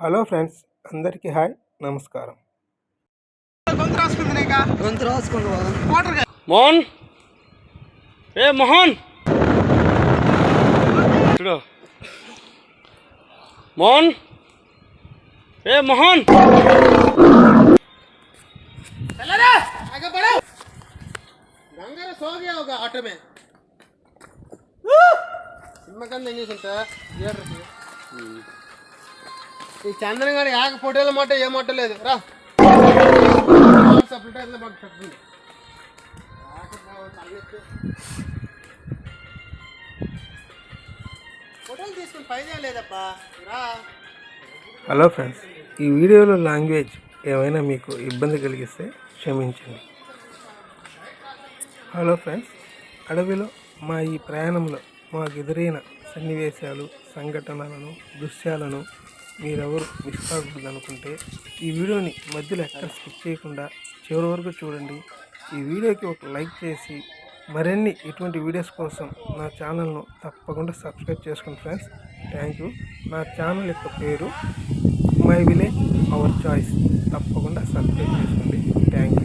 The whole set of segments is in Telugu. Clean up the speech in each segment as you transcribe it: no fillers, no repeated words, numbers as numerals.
హలో ఫ్రెండ్స్, అందరికీ హాయ్, నమస్కారం. మోహన్ మోహన్ చూడు మోహన్ మోహన్ गंगारा सो गया होगा ऑटो में ఈ చంద్రన్ గారి యాక ఫోటోల మాట ఏ మాట లేదు రా ఫోటోలు తీసుకుని పైన లేదప్పా రా. హలో ఫ్రెండ్స్, ఈ వీడియోలో లాంగ్వేజ్ ఏమైనా మీకు ఇబ్బంది కలిగిస్తే క్షమించండి. హలో ఫ్రెండ్స్, అడవిలో మా ఈ ప్రయాణంలో మాకు ఎదురైన సన్నివేశాలు, సంఘటనలను, దృశ్యాలను మీరెవరు మిస్ కాకూడదు అనుకుంటే ఈ వీడియోని మధ్యలో ఎక్కడ స్కిప్ చేయకుండా చివరి వరకు చూడండి. ఈ వీడియోకి ఒక లైక్ చేసి మరిన్ని ఇటువంటి వీడియోస్ కోసం నా ఛానల్ను తప్పకుండా సబ్స్క్రైబ్ చేసుకోండి ఫ్రెండ్స్. Thank you. నా ఛానల్ యొక్క పేరు మై విలేజ్ అవర్ చాయిస్. తప్పకుండా సబ్స్క్రైబ్ చేసుకోండి. Thank you.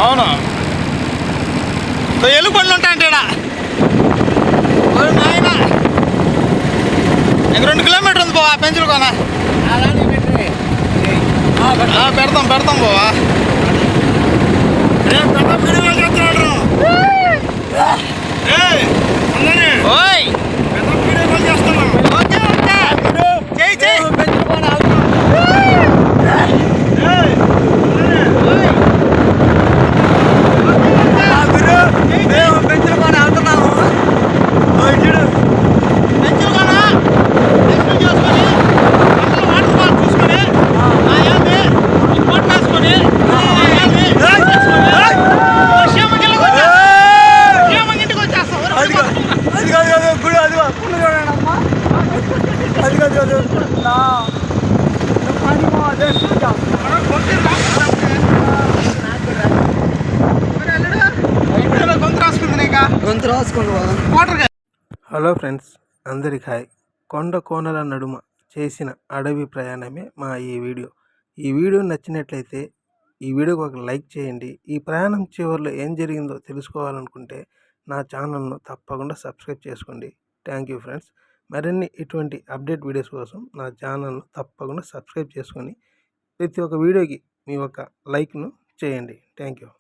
అవును, ఎలుగు పనులు ఉంటాయంటే నాయన ఇంక 2 కిలోమీటర్ ఉంది పోవా పెంచులు కొనా పెడతాం పోవా. ఓయ్ చేయి చేయి హలో ఫ్రెండ్స్, అందరికి హాయ్. కొండ కోనల నడుమ చేసిన అడవి ప్రయాణమే మా ఈ వీడియో. ఈ వీడియో నచ్చినట్లయితే ఈ వీడియోకి ఒక లైక్ చేయండి. ఈ ప్రయాణం చివరిలో ఏం జరిగిందో తెలుసుకోవాలనుకుంటే నా ఛానల్ను తప్పకుండా సబ్స్క్రైబ్ చేసుకోండి. Thank you friends. మరిన్ని ఇటువంటి అప్డేట్ వీడియోస్ కోసం నా ఛానల్ను తప్పకుండా సబ్స్క్రైబ్ చేసుకొని ప్రతి ఒక్క వీడియోకి మీ ఒక లైక్ను చేయండి. Thank you.